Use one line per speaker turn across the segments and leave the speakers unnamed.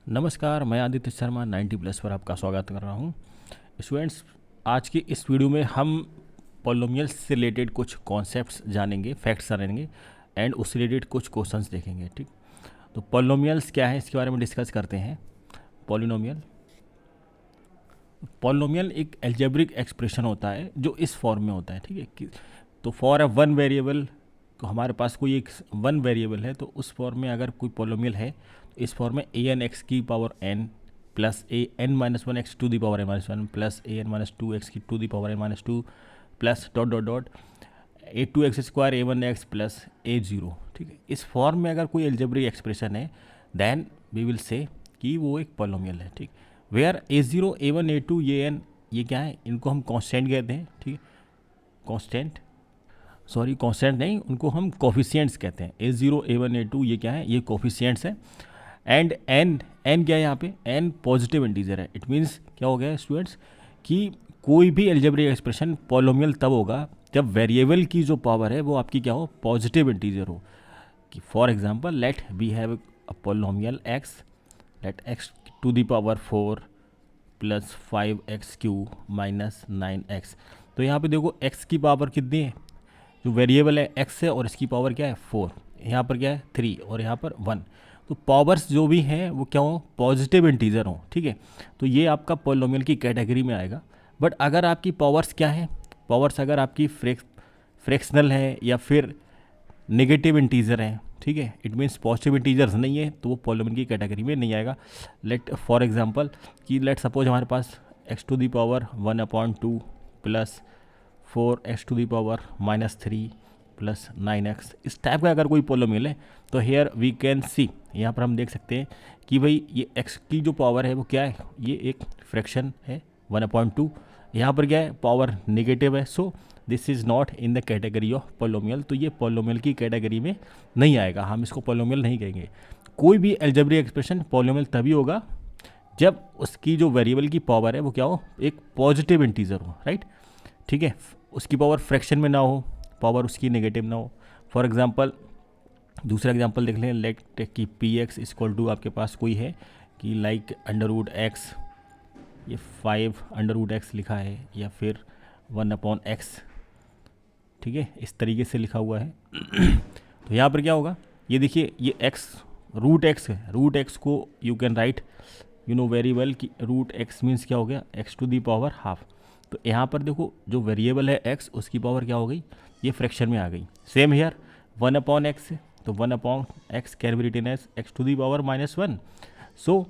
नमस्कार, मैं आदित्य शर्मा 90+ पर आपका स्वागत कर रहा हूँ। स्टूडेंट्स, आज की इस वीडियो में हम पॉलिनोमियल्स से रिलेटेड कुछ कॉन्सेप्ट्स जानेंगे, फैक्ट्स जानेंगे एंड उससे रिलेटेड कुछ क्वेश्चंस देखेंगे। ठीक, तो पॉलिनोमियल्स क्या है इसके बारे में डिस्कस करते हैं। पॉलिनोमियल पॉलिनोमियल एक एल्जेब्रिक एक्सप्रेशन होता है जो इस फॉर्म में होता है। ठीक है, तो फॉर अ वन वेरिएबल, तो हमारे पास कोई एक वन वेरिएबल है, तो उस फॉर्म में अगर कोई पॉलिनोमियल है तो इस फॉर्म में ए एन एक्स की power N plus A N minus one X to the power N minus one plus A N minus two X की to the power N minus two plus dot dot dot A two X square A one X plus A zero. ठीक है, इस form में अगर कोई algebraic expression है then we will say कि वो एक पॉलिनोमियल है। ठीक, where A zero A one A two ये एन, ये क्या है, इनको हम कांस्टेंट कहते हैं। ठीक है, कांस्टेंट, सॉरी कांस्टेंट नहीं, उनको हम कोफिशिएंट्स कहते हैं। A zero A one A two ये क्या है, ये कोफिशिएंट्स है। एंड एन, एन क्या है यहाँ पे, एन पॉजिटिव इंटीजर है। इट मीन्स क्या हो गया स्टूडेंट्स कि कोई भी एल्जेब्रिक एक्सप्रेशन पॉलिनोमियल तब होगा जब वेरिएबल की जो पावर है वो आपकी क्या हो, पॉजिटिव इंटीजर हो। कि for example let we have a polynomial x, let x to the power 4 plus 5x³ minus 9x। तो यहाँ पे देखो x की पावर कितनी है, जो वेरिएबल है x है और इसकी पावर क्या है 4, यहाँ पर क्या है 3 और यहाँ पर 1। तो पावर्स जो भी हैं वो क्या हो, पॉजिटिव इंटीजर हो। ठीक है, तो ये आपका पॉलिनोमियल की कैटेगरी में आएगा। बट अगर आपकी पावर्स क्या है, पावर्स अगर आपकी फ्रैक्शनल है या फिर नेगेटिव इंटीजर है, ठीक है, इट मीन्स पॉजिटिव इंटीजर्स नहीं है, तो वो पॉलिनोमियल की कैटेगरी में नहीं आएगा। लेट फॉर एग्जांपल कि लेट सपोज हमारे पास x to the power 1/2 plus 4x to the power -3 plus 9x, इस टाइप का अगर कोई पॉलिनोमियल है तो हेयर वी कैन सी, यहाँ पर हम देख सकते हैं कि भाई ये x की जो पावर है वो क्या है, ये एक फ्रैक्शन है 1/2, यहाँ पर क्या है पावर नेगेटिव है। So this is not in the category of polynomial, तो ये पॉलिनोमियल की कैटेगरी में नहीं आएगा, हम इसको पॉलिनोमियल नहीं कहेंगे। कोई भी एल्जेब्रिक एक्सप्रेशन पॉलिनोमियल तभी होगा जब उसकी जो वेरिएबल की पावर है वो क्या हो, एक पॉजिटिव इंटीजर हो। राइट, ठीक है, उसकी पावर फ्रैक्शन में ना हो, पावर उसकी नेगेटिव ना हो। फॉर एग्जांपल दूसरा एग्जांपल देख लें, लेट कि पी एक्स इक्वल टू आपके पास कोई है कि लाइक √x, ये 5 √x लिखा है या फिर 1/x, ठीक है, इस तरीके से लिखा हुआ है। तो यहाँ पर क्या होगा, ये देखिए ये x √x है, √x को you can write you know very well कि √x मीन्स क्या हो गया, x to the power half. तो यहाँ पर देखो जो वेरिएबल है x, उसकी पावर क्या हो गई, ये फ्रैक्शन में आ गई। सेम हेयर 1/x है, तो 1/x can be written as x to the power -1। So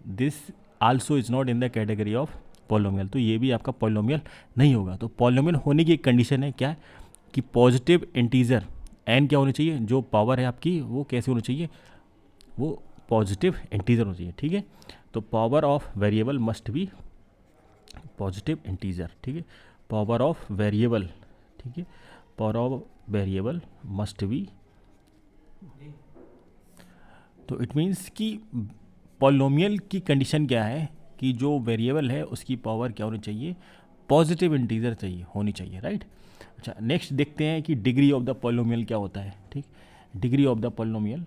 this also is not in the category of polynomial, तो ये भी आपका पॉलिनोमियल नहीं होगा। तो पॉलिनोमियल होने की एक कंडीशन है क्या है कि पॉजिटिव इंटीजर एन क्या होनी चाहिए, जो पावर है आपकी वो कैसे होनी चाहिए, वो पॉजिटिव इंटीजर होनी चाहिए। ठीक है, तो power of variable must be positive integer. ठीक है, पावर ऑफ वेरिएबल, ठीक है, power of variable must be, तो इट मीन्स कि पॉलिनोमियल की कंडीशन क्या है कि जो वेरिएबल है उसकी पावर क्या होनी चाहिए, पॉजिटिव इंटीजर चाहिए, होनी चाहिए। राइट, अच्छा नेक्स्ट देखते हैं कि डिग्री ऑफ द पॉलिनोमियल क्या होता है। ठीक, डिग्री ऑफ द पॉलिनोमियल,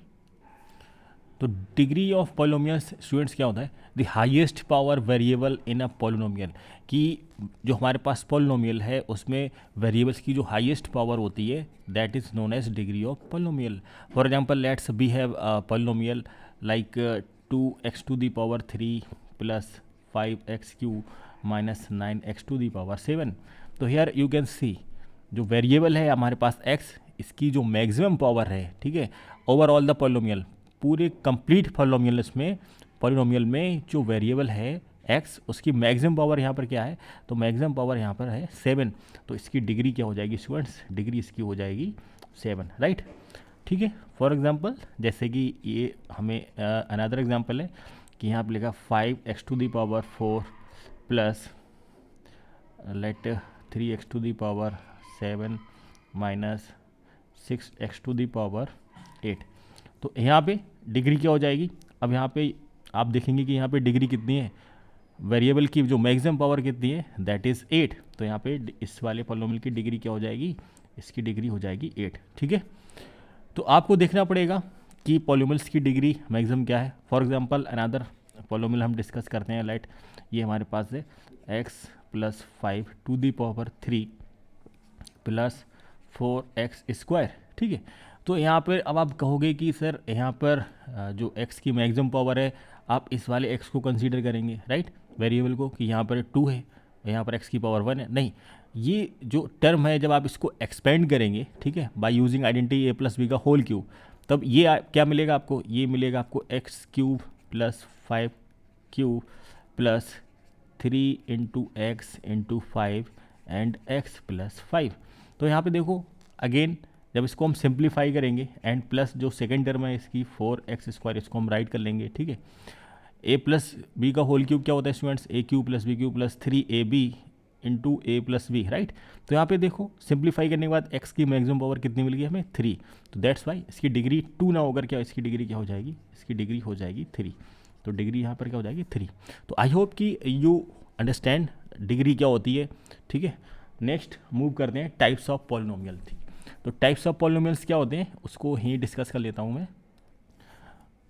तो डिग्री ऑफ पॉलिनोमियल स्टूडेंट्स क्या होता है, the highest power variable in a polynomial, कि जो हमारे पास पॉलिनोमियल है उसमें वेरिएबल्स की जो हाईएस्ट पावर होती है that is known as degree of polynomial. For example let's we have polynomial like 2x to the power 3 plus 5x³ minus 9x to the power 7। तो हियर यू कैन सी जो variable है हमारे पास x, इसकी जो maximum power है, ठीक है, ओवरऑल द पॉलिनोमियल, पूरे कंप्लीट पॉलिनोमियल में जो वेरिएबल है x, उसकी मैक्सिमम पावर यहाँ पर क्या है, तो मैक्सिमम पावर यहाँ पर है 7। तो इसकी डिग्री क्या हो जाएगी स्टूडेंट्स, डिग्री इसकी हो जाएगी 7। राइट, ठीक है, फॉर एग्जांपल जैसे कि ये हमें अनदर एग्जांपल है कि यहाँ पर लिखा 5x to the power 4 plus let 3x to the power 7 minus 6x to the power 8। तो यहाँ पे डिग्री क्या हो जाएगी, अब यहाँ पे आप देखेंगे कि यहाँ पे डिग्री कितनी है, वेरिएबल की जो मैक्सिमम पावर कितनी है दैट इज़ 8। तो यहाँ पे इस वाले पॉलिनोमियल की डिग्री क्या हो जाएगी, इसकी डिग्री हो जाएगी 8। ठीक है, तो आपको देखना पड़ेगा कि पॉलिनोमियल्स की डिग्री मैक्सिमम क्या है। फॉर एग्जांपल अनदर पॉलिनोमियल हम डिस्कस करते हैं। लाइट ये हमारे पास है x + 5 to the power 3 plus 4x square, ठीक है। तो यहाँ पर अब आप कहोगे कि सर यहाँ पर जो x की मैक्सिमम पावर है आप इस वाले x को कंसीडर करेंगे, राइट, वेरिएबल को, कि यहाँ पर 2 है, यहाँ पर x की पावर 1 है। नहीं, ये जो टर्म है जब आप इसको एक्सपेंड करेंगे, ठीक है, by using identity a + b का होल क्यूब, तब ये क्या मिलेगा आपको, ये मिलेगा आपको x³ + 5³ + 3 × x × 5 एंड x + 5। तो यहाँ पे देखो अगेन जब इसको हम सिंप्लीफाई करेंगे एंड प्लस जो सेकेंड टर्म है इसकी 4x² इसको हम राइट कर लेंगे, ठीक है। a + b का होल क्यूब क्या होता है students, a³ + b³ + 3ab × a + b, right. तो यहाँ पे देखो सिंप्लीफाई करने के बाद x की मैक्सिमम पावर कितनी मिल गई हमें, 3। तो दैट्स वाई इसकी डिग्री 2 ना होकर क्या, इसकी डिग्री क्या हो जाएगी, इसकी डिग्री हो जाएगी 3। तो डिग्री यहाँ पर क्या हो जाएगी, 3। तो आई होप कि यू अंडरस्टैंड डिग्री क्या होती है, ठीक है। नेक्स्ट मूव करते हैं टाइप्स ऑफ पॉलिनोमियल, ठीक। तो टाइप्स ऑफ पॉलिनोमियल्स क्या होते हैं उसको ही डिस्कस कर लेता हूँ मैं।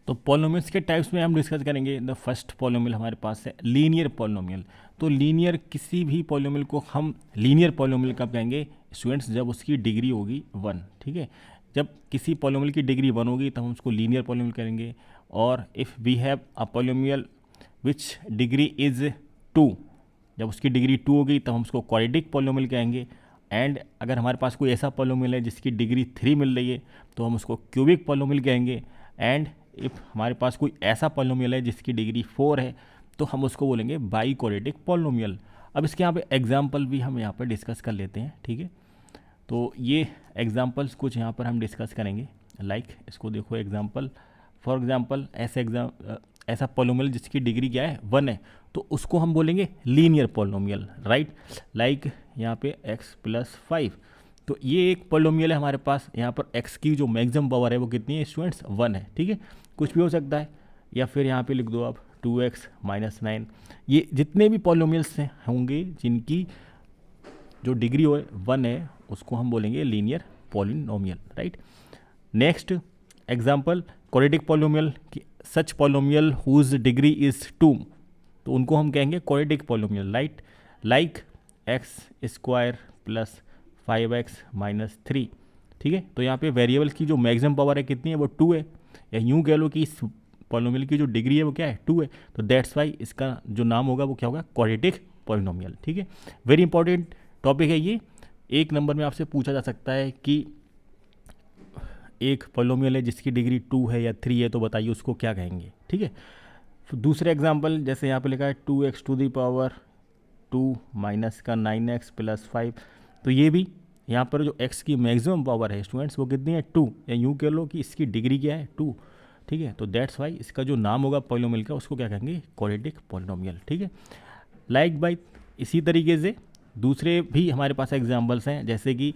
तो पॉलिनोमियल्स के टाइप्स में हम डिस्कस करेंगे। द फर्स्ट पॉलिनोमियल हमारे पास है लीनियर पॉलिनोमियल। तो लीनियर किसी भी पॉलिनोमियल को हम लीनियर पॉलिनोमियल कब कहेंगे स्टूडेंट्स, जब उसकी डिग्री होगी 1, ठीक है। जब किसी पॉलिनोमियल की डिग्री 1 होगी तब हम उसको लीनियर पॉलिनोमियल करेंगे। और if we have a polynomial which degree is 2, जब उसकी डिग्री 2 होगी तब हम उसको क्वाड्रेटिक पॉलिनोमियल कहेंगे। एंड अगर हमारे पास कोई ऐसा पॉलिनोमियल है जिसकी डिग्री 3 मिल रही है तो हम उसको क्यूबिक पॉलिनोमियल कहेंगे। एंड इफ़ हमारे पास कोई ऐसा पॉलिनोमियल है जिसकी डिग्री 4 है तो हम उसको बोलेंगे बाई क्वाड्रेटिक पॉलिनोमियल। अब इसके यहाँ पे एग्जांपल भी हम यहाँ पर डिस्कस कर लेते हैं, ठीक है। तो ये एग्जांपल्स कुछ यहाँ पर हम डिस्कस करेंगे। लाइक इसको देखो एग्जांपल, फॉर एग्जांपल ऐसा पॉलिनोमियल जिसकी डिग्री क्या है 1 है तो उसको हम बोलेंगे लीनियर पॉलिनोमियल, राइट। लाइक यहाँ पे x + 5। तो ये एक पॉलिनोमियल है हमारे पास। यहाँ पर x की जो मैक्सिमम पावर है वो कितनी है स्टूडेंट्स, 1 है, ठीक है। कुछ भी हो सकता है, या फिर यहाँ पे लिख दो आप 2x - 9। ये जितने भी पॉलिनोमियल्स होंगे जिनकी जो डिग्री हो 1 है उसको हम बोलेंगे linear polynomial, right. Next example quadratic polynomial, such polynomial whose degree is 2, तो उनको हम कहेंगे quadratic polynomial, right. Like x² + 5x - 3, ठीक है। तो यहाँ पे वेरिएबल की जो मैक्सिमम पावर है कितनी है, वो 2 है। या यूँ कह लो कि इस पॉलिनोमियल की जो डिग्री है वो क्या है, 2 है। तो दैट्स वाई इसका जो नाम होगा वो क्या होगा, क्वाड्रेटिक पॉलिनोमियल, ठीक है। वेरी इंपॉर्टेंट टॉपिक है ये। एक नंबर में आपसे पूछा जा सकता है कि एक पॉलिनोमियल है जिसकी डिग्री 2 है या 3 है तो बताइए उसको क्या कहेंगे, ठीक है। दूसरे एग्जांपल जैसे यहाँ पे लिखा है 2x to the power 2 minus का 9x + 5। तो ये भी यहाँ पर जो x की मैक्सिमम पावर है स्टूडेंट्स वो कितनी है, 2, या यूँ कह लो कि इसकी डिग्री क्या है, 2, ठीक है। तो दैट्स वाई इसका जो नाम होगा पॉलिनोमियल का उसको क्या कहेंगे, क्वाड्रेटिक पॉलिनोमियल, ठीक है। लाइक बाई इसी तरीके से दूसरे भी हमारे पास एग्जाम्पल्स हैं, जैसे कि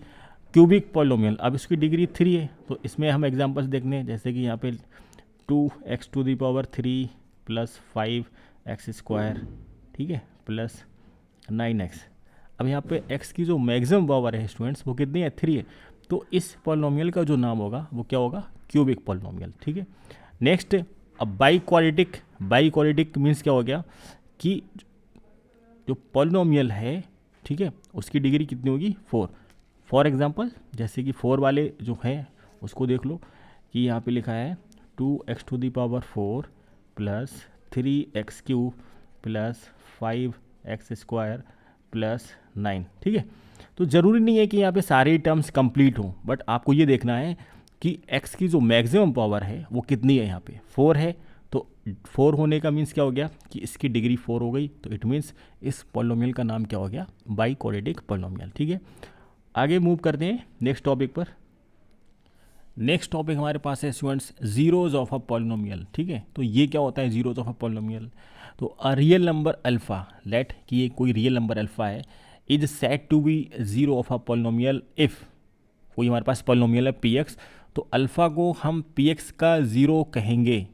क्यूबिक पॉलिनोमियल। अब इसकी डिग्री 3 है तो इसमें हम एग्जांपल्स देखने हैं, जैसे कि यहाँ पे 2x to the power 3 + 5x², ठीक है, + 9x। अब यहाँ पे x की जो मैक्सिमम पावर है स्टूडेंट्स वो कितनी है, 3 है। तो इस पॉलिनोमियल का जो नाम होगा वो क्या होगा, क्यूबिक पॉलिनोमियल, ठीक है। नेक्स्ट अब बाई क्वाड्रेटिक मीन्स क्या हो गया कि जो पॉलिनोमियल है, ठीक है, उसकी डिग्री कितनी होगी, 4। फॉर एग्जांपल जैसे कि 4 वाले जो है उसको देख लो कि यहाँ पे लिखा है 2x to the power 4 + 3x³ + 5x² + 9, ठीक है। तो ज़रूरी नहीं है कि यहाँ पे सारे टर्म्स कंप्लीट हों, बट आपको ये देखना है कि x की जो मैक्सिमम पावर है वो कितनी है। यहाँ पे 4 है तो 4 होने का मीन्स क्या हो गया कि इसकी डिग्री 4 हो गई। तो इट मीन्स इस पॉलिनोमियल का नाम क्या हो गया, बाई क्वाड्रेटिक पॉलिनोमियल, ठीक है। आगे मूव करते हैं नेक्स्ट टॉपिक पर। नेक्स्ट टॉपिक हमारे पास है students zeros of a polynomial, ठीक है। तो ये क्या होता है जीरोज ऑफ अ पॉलिनोमियल, तो a real number alpha, let कि ये कोई रियल नंबर अल्फा है, is said to be zero of a polynomial if कोई हमारे पास पॉलिनोमियल है px, तो अल्फ़ा को हम px का ज़ीरो कहेंगे,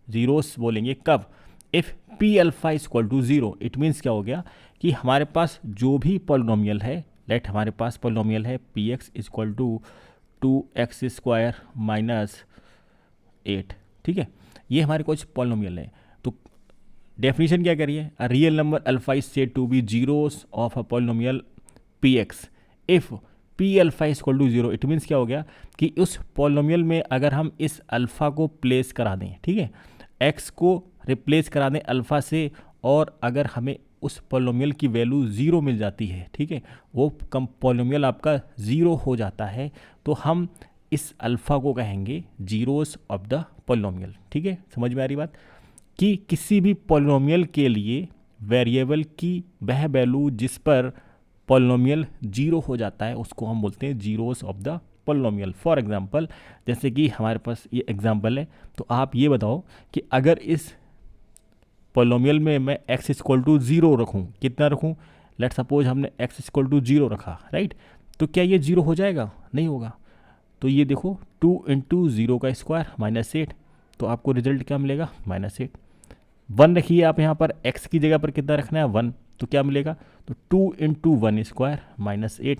ज़ीरोस बोलेंगे कब, if p alpha = 0। It means क्या हो गया कि हमारे पास जो भी पॉलिनोमियल है, लेट हमारे पास पॉलिनोमियल है px = 2x² - 8, ठीक है। ये हमारे कुछ पॉलिनोमियल है। तो डेफिनेशन क्या करिए, a real number alpha is said to be zeros of a polynomial P x if P alpha is equal to zero. It means क्या हो गया कि उस पॉलिनोमियल में अगर हम इस अल्फा को प्लेस करा दें, ठीक है, एक्स को रिप्लेस करा दें अल्फा से, और अगर हमें उस पॉलिनोमियल की वैल्यू ज़ीरो मिल जाती है, ठीक है, वो कम पॉलिनोमियल आपका ज़ीरो हो जाता है, तो हम इस अल्फ़ा को कहेंगे जीरोस ऑफ द पॉलिनोमियल। ठीक है, समझ में आ रही बात कि किसी भी पॉलिनोमियल के लिए वेरिएबल की वह वैल्यू जिस पर पॉलिनोमियल जीरो हो जाता है उसको हम बोलते हैं zeros of the polynomial. For example, जैसे कि हमारे पास ये एग्जांपल है, तो आप ये बताओ कि अगर इस पॉलिनोमियल में मैं x इक्वल टू ज़ीरो रखूँ, कितना रखूँ, लेट सपोज हमने x इक्वल टू ज़ीरो रखा, राइट, तो क्या ये ज़ीरो हो जाएगा? नहीं होगा। तो ये देखो 2 इंटू ज़ीरो का स्क्वायर -8, तो आपको रिजल्ट क्या मिलेगा? -8। 1 रखिए आप यहाँ पर, x की जगह पर कितना रखना है? 1, तो क्या मिलेगा? तो 2 इंटू वन स्क्वायर -8,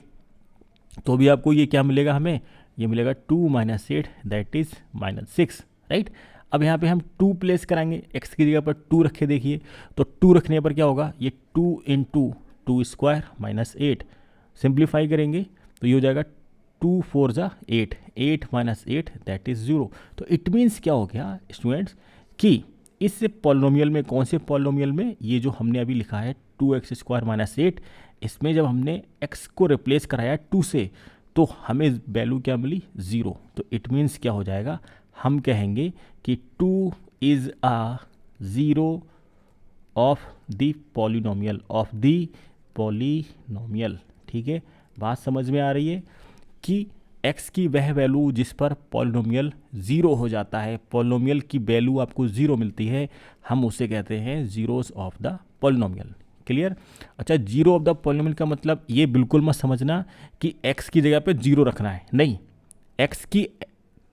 तो भी आपको ये क्या मिलेगा? हमें ये मिलेगा 2 - 8 दैट इज़ -6, राइट। अब यहाँ पे हम 2 प्लेस कराएंगे, x की जगह पर 2 रखे, देखिए, तो 2 रखने पर क्या होगा? ये 2 इंटू टू स्क्वायर -8, सिंप्लीफाई करेंगे तो ये हो जाएगा 2 4 ज़ा 8, 8 - 8 दैट इज़ 0। तो इट मीन्स क्या हो गया स्टूडेंट्स कि इस पॉलिनोमियल में, कौन से पॉलिनोमियल में, ये जो हमने अभी लिखा है 2x स्क्वायर -8, इसमें जब हमने x को रिप्लेस कराया 2 से तो हमें वैल्यू क्या मिली? 0। तो इट मीन्स क्या हो जाएगा? हम कहेंगे कि 2 is a zero of the polynomial, ठीक है। बात समझ में आ रही है कि x की वह वैल्यू जिस पर पॉलिनोमियल ज़ीरो हो जाता है, पॉलिनोमियल की वैल्यू आपको ज़ीरो मिलती है, हम उसे कहते हैं zeros of the polynomial. Clear? अच्छा, जीरो ऑफ द पॉलिनोमियल का मतलब ये बिल्कुल मत समझना कि x की जगह पे जीरो रखना है, नहीं, x की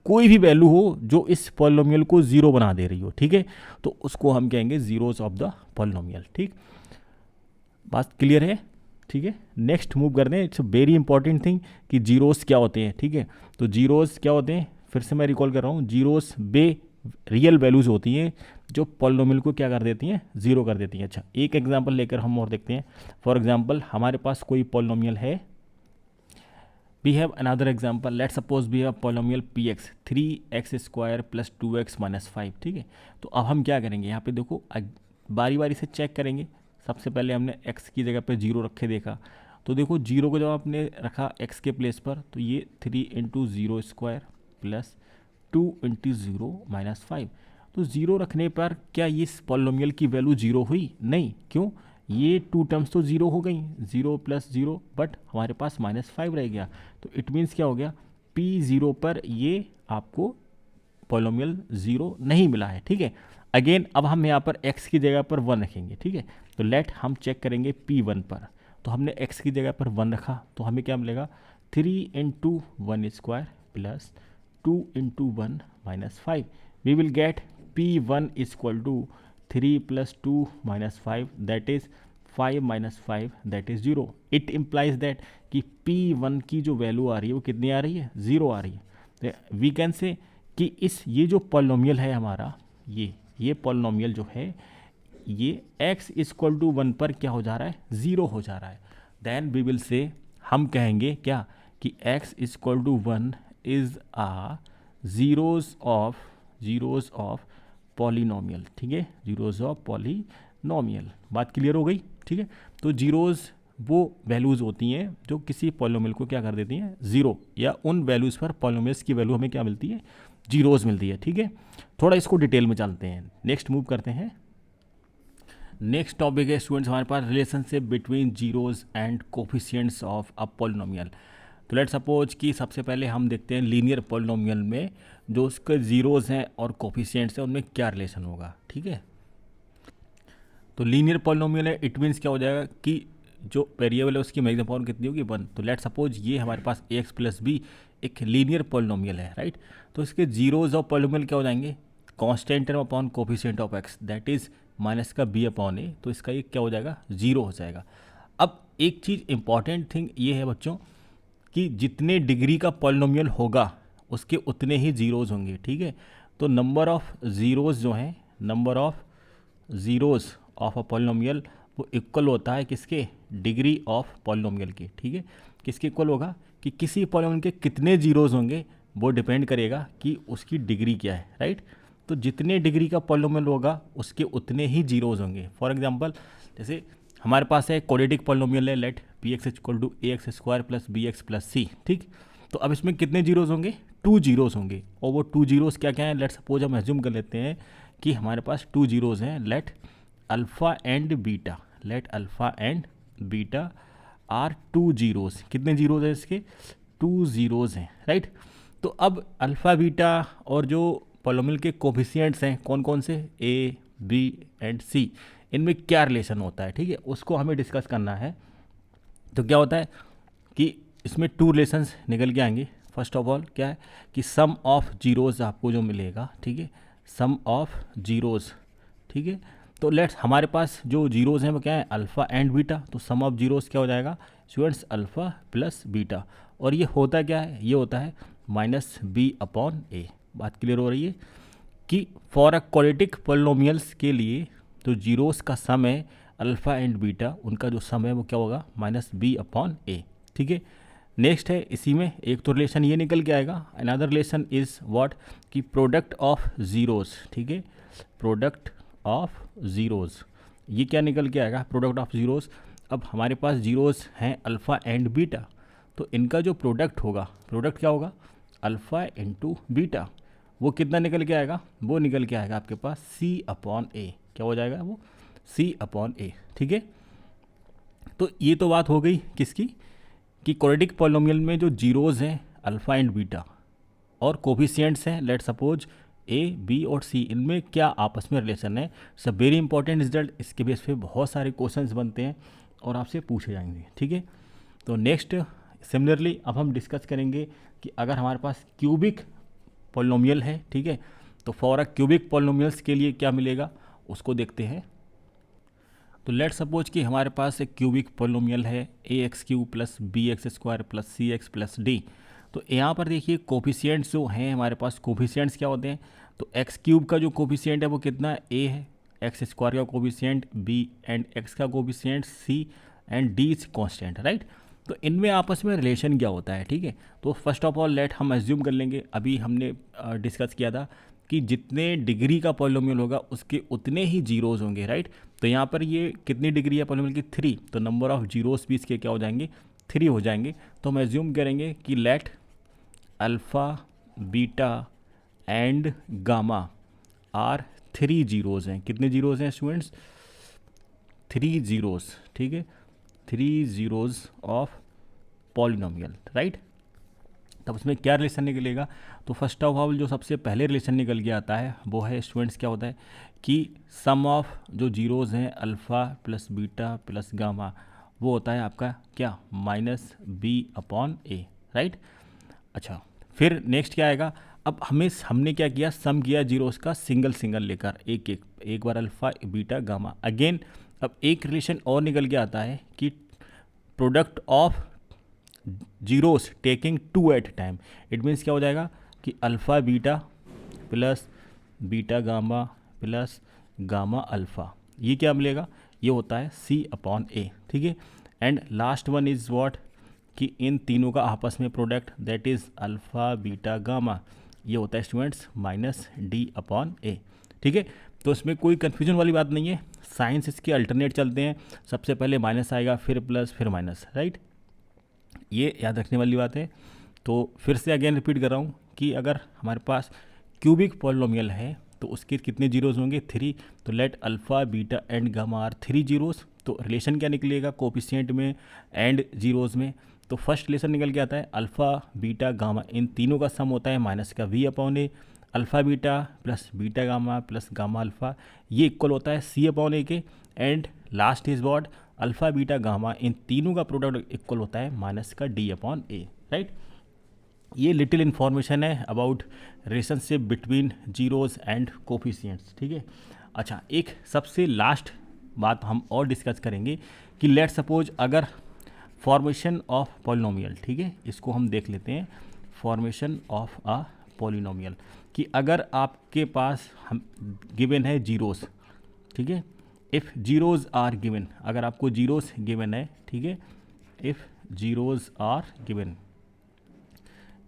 कोई भी वैल्यू हो जो इस पॉलिनोमियल को ज़ीरो बना दे रही हो, ठीक है, तो उसको हम कहेंगे जीरोस ऑफ द पॉलिनोमियल। ठीक, बात क्लियर है? ठीक है, नेक्स्ट मूव करते हैं। इट्स वेरी इंपॉर्टेंट थिंग कि जीरोस क्या होते हैं, ठीक है। तो जीरोस क्या होते हैं, फिर से मैं रिकॉल कर रहा हूँ, जीरोस रियल वैल्यूज होती हैं जो पॉलिनोमियल को क्या कर देती हैं? ज़ीरो कर देती हैं। अच्छा, एक एग्जांपल लेकर हम और देखते हैं। फॉर एग्जांपल, हमारे पास कोई पॉलिनोमियल है, we have another example, let suppose we have polynomial px 3x square plus 2x -5, ठीक है। तो अब हम क्या करेंगे, यहाँ पे देखो बारी बारी से चेक करेंगे। सबसे पहले हमने x की जगह पे जीरो रखे, देखा, तो देखो जीरो को जब आपने रखा x के प्लेस पर, तो ये 3 into zero square plus 2 into zero -5, तो ज़ीरो रखने पर क्या ये पॉलिनोमियल की वैल्यू ज़ीरो हुई? नहीं, क्यों? ये 2 टर्म्स तो ज़ीरो हो गई, 0 + 0, बट हमारे पास -5 रह गया। तो इट मीन्स क्या हो गया? P0 पर ये आपको पॉलिनोमियल ज़ीरो नहीं मिला है, ठीक है। अगेन अब हम यहाँ पर x की जगह पर 1 रखेंगे, ठीक है। तो लेट हम चेक करेंगे P1 पर, तो हमने x की जगह पर 1 रखा, तो हमें क्या मिलेगा? 3 into one square plus 2 into one -5, we will get P1 equal to 3 + 2 -5 that is 5 - 5 that is 0। It implies that कि P1 की जो वैल्यू आ रही है वो कितनी आ रही है? 0 आ रही है। वी कैन से कि ये जो पॉलिनोमियल है हमारा, ये पॉलिनोमियल जो है, ये x इक्वल टू 1 पर क्या हो जा रहा है? 0 हो जा रहा है। देन वी विल से, हम कहेंगे क्या कि x equal to 1 is a zeros of polynomial, ठीक है, जीरोस ऑफ पॉलिनोमियल। बात क्लियर हो गई? ठीक है, तो जीरोस वो वैल्यूज़ होती हैं जो किसी पॉलिनोमियल को क्या कर देती हैं? ज़ीरो, या उन वैल्यूज़ पर पॉलिनोमियल्स की वैल्यू हमें क्या मिलती है? जीरोस मिलती है, ठीक है। थोड़ा इसको डिटेल में जानते हैं, नेक्स्ट मूव करते हैं। नेक्स्ट टॉपिक है स्टूडेंट्स हमारे पास relationship between zeros and coefficients of a polynomial. तो लेट सपोज कि सबसे पहले हम देखते हैं लीनियर पॉलिनोमियल में जो उसके जीरोस हैं और कोफिशिएंट्स हैं उनमें क्या रिलेशन होगा, ठीक है। तो लीनियर पॉलिनोमियल है, इट मीन्स क्या हो जाएगा कि जो वेरिएबल है उसकी मैक्सिमम पावर कितनी होगी? 1। तो लेट सपोज ये हमारे पास ax + b एक लीनियर पॉलिनोमियल है, राइट। तो इसके जीरोस ऑफ पॉलिनोमियल क्या हो जाएंगे? Constant term upon coefficient of x that is minus का b अपॉन a, तो इसका ये क्या हो जाएगा? 0 हो जाएगा। अब एक चीज़ इंपॉर्टेंट थिंग ये है बच्चों कि जितने डिग्री का पॉलिनोमियल होगा उसके उतने ही जीरोस होंगे, ठीक है। तो नंबर ऑफ ज़ीरोज़ जो हैं, number of zeros of a polynomial वो इक्वल होता है किसके, डिग्री ऑफ पॉलिनोमियल के। ठीक है, किसके इक्वल होगा कि किसी पॉलिनोमियल के कितने ज़ीरोज़ होंगे वो डिपेंड करेगा कि उसकी डिग्री क्या है, राइट। तो जितने डिग्री का पॉलिनोमियल होगा उसके उतने ही जीरोज़ होंगे। फॉर एग्जांपल जैसे हमारे पास है क्वाड्रेटिक पॉलिनोमियल है, let P X equal to A X square plus B X plus C. ठीक, तो अब इसमें कितने जीरोज़ होंगे, 2 जीरोज़ होंगे। और वो 2 जीरोज़ क्या क्या हैं, लेट सपोज हम एज्यूम कर लेते हैं कि हमारे पास 2 जीरोज़ हैं। Let alpha and beta, let alpha and beta are 2 zeros. कितने जीरोज़ हैं इसके, 2 जीरोज़ हैं, राइट। तो अब अल्फ़ा बीटा और जो पॉलिनोमियल के कोफिशिएंट्स हैं कौन कौन से, ए बी एंड सी, इनमें क्या रिलेशन होता है, ठीक है, उसको हमें डिस्कस करना है। तो क्या होता है कि इसमें 2 रिलेशंस निकल के आएंगे। फर्स्ट ऑफ ऑल क्या है कि सम ऑफ जीरोज़ आपको जो मिलेगा, ठीक है, सम ऑफ जीरोज़। ठीक है, तो लेट्स हमारे पास जो जीरोज़ हैं वो क्या है, अल्फ़ा एंड बीटा। तो सम ऑफ जीरोज़ क्या हो जाएगा स्टूडेंट्स, अल्फ़ा प्लस बीटा। और ये होता क्या है, ये होता है माइनस बी अपॉन ए। बात क्लियर हो रही है कि फॉर अ क्वाड्रेटिक पॉलिनोमियल्स के लिए तो जीरोज़ का सम है अल्फ़ा एंड बीटा, उनका जो सम है वो क्या होगा, माइनस बी अपॉन ए। ठीक है, नेक्स्ट है इसी में एक तो रिलेशन ये निकल के आएगा, अनदर रिलेशन इज़ व्हाट कि प्रोडक्ट ऑफ ज़ीरोज़। ठीक है, प्रोडक्ट ऑफ ज़ीरोज़, ये क्या निकल के आएगा, प्रोडक्ट ऑफ ज़ीरोज़। अब हमारे पास जीरोज़ हैं अल्फ़ा एंड बीटा, तो इनका जो प्रोडक्ट होगा, प्रोडक्ट क्या होगा, अल्फ़ा इंटू बीटा। वो कितना निकल के आएगा, वो निकल के आएगा आपके पास सी अपॉन ए। क्या हो जाएगा वो, सी अपॉन ए। ठीक है, तो ये तो बात हो गई किसकी, कि क्वाड्रेटिक पॉलिनोमियल में जो जीरोज़ हैं अल्फ़ा एंड बीटा और कोफिशिएंट्स हैं लेट सपोज ए बी और सी, इनमें क्या आपस में रिलेशन है। It's a very important result, इसके बेस पे बहुत सारे क्वेश्चंस बनते हैं और आपसे पूछे जाएंगे। ठीक है, तो नेक्स्ट सिमिलरली अब हम डिस्कस करेंगे कि अगर हमारे पास क्यूबिक पॉलिनोमियल है, ठीक है, तो फॉर अ क्यूबिक पॉलिनोमियल्स के लिए क्या मिलेगा उसको देखते हैं। तो लेट सपोज कि हमारे पास एक क्यूबिक पॉलिनोमियल है A X cube plus B X square plus C X plus D. तो यहाँ पर देखिए कोफिशिएंट्स जो हैं हमारे पास, कोफिशिएंट्स क्या होते हैं, तो एक्स क्यूब का जो कोफिशिएंट है वो कितना है, ए है, एक्स स्क्वायर का कोफिशिएंट बी एंड एक्स का coefficient C and D is constant, right. तो इनमें आपस में रिलेशन क्या होता है, ठीक है। तो फर्स्ट ऑफ ऑल लेट हम एज्यूम कर लेंगे, अभी हमने डिस्कस किया था कि जितने डिग्री का पॉलिनोमियल होगा उसके उतने ही जीरोज़ होंगे, राइट। तो यहाँ पर ये कितनी डिग्री है पॉलिनोमियल की, 3, तो नंबर ऑफ जीरोज़ भी इसके क्या हो जाएंगे, 3 हो जाएंगे। तो हम एज्यूम करेंगे कि let alpha beta and gamma are 3 zeros हैं। कितने जीरोज़ हैं स्टूडेंट्स, 3 जीरोज़। ठीक है, 3 जीरोज़ ऑफ पॉलिनोमियल, राइट। तब उसमें क्या रिलेशन निकलेगा, तो फर्स्ट ऑफ ऑल जो सबसे पहले रिलेशन निकल के आता है वो है स्टूडेंट्स क्या होता है कि सम ऑफ जो जीरोज़ हैं alpha plus beta plus gamma, वो होता है आपका क्या, minus B upon A, right. अच्छा, फिर नेक्स्ट क्या आएगा, अब हमने क्या किया, सम किया जीरोज़ का सिंगल सिंगल लेकर, एक बार अल्फ़ा बीटा गामा अगेन। अब एक रिलेशन और निकल के आता है कि product of zeros taking 2 at time. It means क्या हो जाएगा कि alpha beta plus beta gamma plus gamma alpha, ये क्या मिलेगा, ये होता है सी अपॉन ए। ठीक है, and last one is what कि इन तीनों का आपस में product that is alpha beta gamma, ये होता है स्टूडेंट्स माइनस डी अपॉन ए। ठीक है, तो इसमें कोई कन्फ्यूजन वाली बात नहीं है, साइंस इसके अल्टरनेट चलते हैं, सबसे पहले माइनस आएगा फिर प्लस फिर माइनस, राइट। ये याद रखने वाली बात है। तो फिर से अगेन रिपीट कर रहा हूँ कि अगर हमारे पास क्यूबिक पॉलिनोमियल है तो उसके कितने जीरोज़ होंगे, 3। तो let alpha beta and gamma are 3 zeros. तो रिलेशन क्या निकलेगा कोफिशिएंट में एंड जीरोज़ में, तो फर्स्ट रिलेशन निकल के आता है अल्फ़ा बीटा गामा, इन तीनों का सम होता है माइनस का B upon A. Alpha beta plus beta gamma plus gamma alpha, ये इक्वल होता है सी अपॉन ए के। And last is what, alpha beta gamma, इन तीनों का प्रोडक्ट इक्वल होता है माइनस का डी अपॉन ए, राइट। ये लिटिल इन्फॉर्मेशन है about relationship between zeros and coefficients, ठीक है। अच्छा, एक सबसे लास्ट बात हम और डिस्कस करेंगे कि लेट सपोज अगर फॉर्मेशन ऑफ पॉलिनोमियल, ठीक है, इसको हम देख लेते हैं, फॉर्मेशन ऑफ अ पॉलिनोमियल। कि अगर आपके पास हम गिवन है जीरोस, ठीक है, इफ़ जीरोज आर गिवन, अगर आपको जीरोस गिवन है, ठीक है, if zeros are given,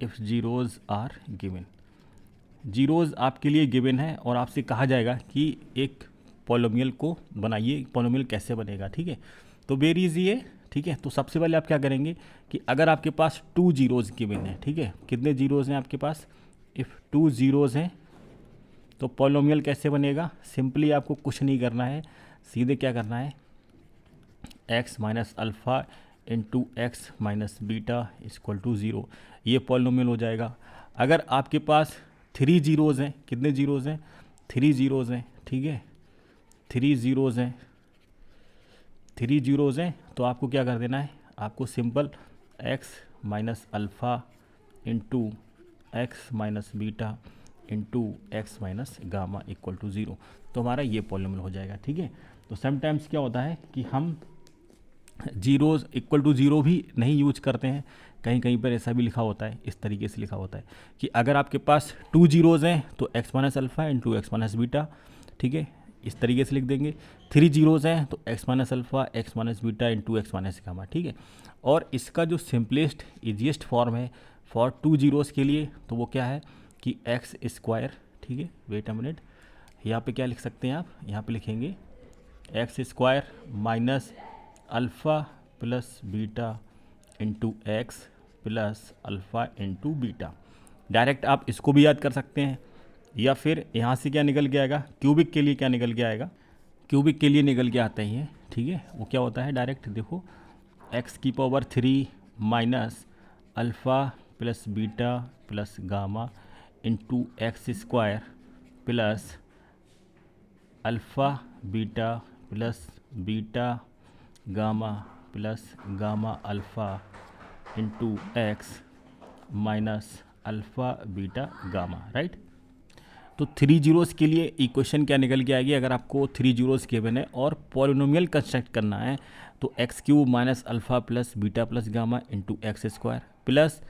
if zeros are given, zeros आपके लिए गिवन है और आपसे कहा जाएगा कि एक पॉलिनोमियल को बनाइए, पॉलिनोमियल कैसे बनेगा, ठीक है। तो वेरी इजी है, ठीक है। तो सबसे पहले आप क्या करेंगे कि अगर आपके पास 2 जीरोज़ गिवन है, ठीक है, कितने जीरोज़ हैं आपके पास, इफ़ 2 जीरोज़ हैं तो पॉलिनोमियल कैसे बनेगा। सिंपली आपको कुछ नहीं करना है, सीधे क्या करना है, x minus alpha into x minus beta equal to 0, ये पॉलिनोमियल हो जाएगा। अगर आपके पास 3 जीरोज़ हैं, कितने जीरोज़ हैं, 3 जीरोज़ हैं, ठीक है, 3 जीरोज़ हैं, 3 जीरोज़ हैं, तो आपको क्या कर देना है, आपको simple x minus alpha into x minus beta into x minus gamma equal to 0, तो हमारा ये पॉलिनोमियल हो जाएगा, ठीक है। तो समटाइम्स क्या होता है कि हम जीरोज़ इक्वल टू 0 भी नहीं यूज करते हैं, कहीं कहीं पर ऐसा भी लिखा होता है, इस तरीके से लिखा होता है कि अगर आपके पास 2 जीरोज़ हैं तो x minus alpha into x minus beta, ठीक है, इस तरीके से लिख देंगे। 3 जीरोज़ हैं तो x minus alpha x minus beta into x minus gamma, ठीक है। और इसका जो सिंपलेस्ट ईजिएस्ट फॉर्म है फॉर 2 जीरोज़ के लिए, तो वो क्या है कि एक्स स्क्वायर, ठीक है, वेट अ मिनट, यहाँ पे क्या लिख सकते हैं आप, यहाँ पे लिखेंगे x square minus alpha plus beta into x plus alpha into beta. Direct आप इसको भी याद कर सकते हैं, या फिर यहाँ से क्या निकल के आएगा, क्यूबिक के लिए क्या निकल के आएगा, क्यूबिक के लिए निकल के आता ही है, ठीक है। वो क्या होता है, डायरेक्ट देखो, एक्स की power 3 minus alpha plus beta plus gamma into x square plus alpha beta plus beta gamma plus gamma alpha into x minus alpha beta gamma, right. तो 3 जीरोज़ के लिए इक्वेशन क्या निकल के आएगी, अगर आपको 3 जीरोज़ गिवन है और पॉलिनोमियल कंस्ट्रक्ट करना है तो x cube minus alpha plus beta plus gamma into x square plus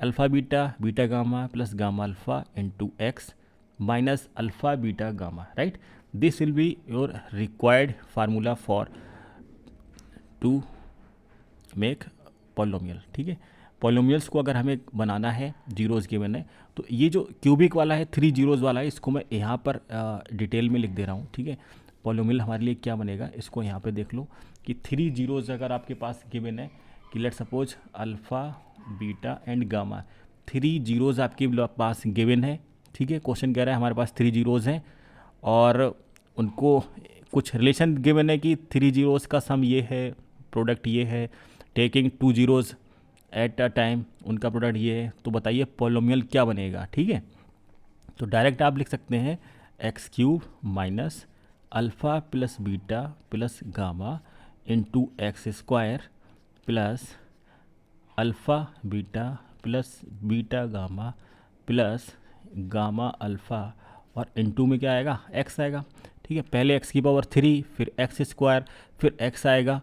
alpha beta beta gamma plus gamma alpha into x minus alpha beta gamma, right. This will be your required formula for to make polynomial, ठीक है। Polynomials को अगर हमें बनाना है, zeros given है, तो ये जो क्यूबिक वाला है 3 जीरोज़ वाला है, इसको मैं यहाँ पर डिटेल में लिख दे रहा हूँ, ठीक है। पॉलिनोमियल हमारे लिए क्या बनेगा, इसको यहाँ पे देख लो कि 3 जीरोज़ अगर आपके पास गिवन है कि let suppose alpha beta and gamma, 3 zeros आपके पास गिवन है, ठीक है। क्वेश्चन कह रहा है हमारे पास 3 जीरोज़ हैं और उनको कुछ रिलेशन गिवन है कि 3 जीरोज़ का सम ये है, प्रोडक्ट ये है, taking 2 zeros at a time उनका प्रोडक्ट ये है, तो बताइए पॉलिनोमियल क्या बनेगा, ठीक है। तो डायरेक्ट आप लिख सकते हैं x cube minus alpha plus beta plus gamma into x square plus alpha beta plus beta gamma plus gamma alpha और इंटू में क्या आएगा, एक्स आएगा, ठीक है। पहले एक्स की पावर 3 फिर एक्स स्क्वायर फिर एक्स आएगा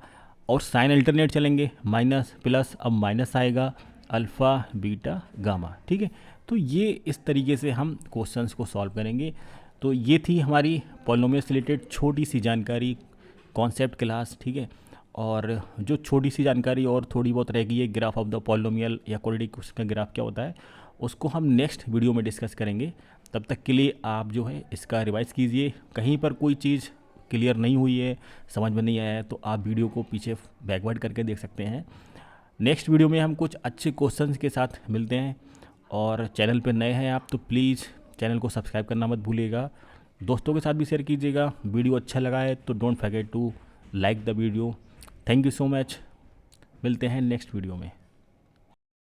और साइन अल्टरनेट चलेंगे, माइनस प्लस, अब माइनस आएगा, अल्फ़ा बीटा गामा, ठीक है। तो ये इस तरीके से हम क्वेश्चंस को सॉल्व करेंगे। तो ये थी हमारी पॉलिनोमियल से रिलेटेड छोटी सी जानकारी, कॉन्सेप्ट क्लास, ठीक है। और जो छोटी सी जानकारी और थोड़ी बहुत रह गई है, ग्राफ ऑफ द पॉलिनोमियल या क्वाड्रेटिक का ग्राफ क्या होता है, उसको हम नेक्स्ट वीडियो में डिस्कस करेंगे। तब तक के लिए आप जो है इसका रिवाइज़ कीजिए, कहीं पर कोई चीज़ क्लियर नहीं हुई है, समझ में नहीं आया है, तो आप वीडियो को पीछे बैकवर्ड करके देख सकते हैं। नेक्स्ट वीडियो में हम कुछ अच्छे क्वेश्चंस के साथ मिलते हैं। और चैनल पर नए हैं आप तो प्लीज़ चैनल को सब्सक्राइब करना मत भूलिएगा, दोस्तों के साथ भी शेयर कीजिएगा। वीडियो अच्छा लगा है तो don't forget to like the video. Thank you so much, मिलते हैं नेक्स्ट वीडियो में।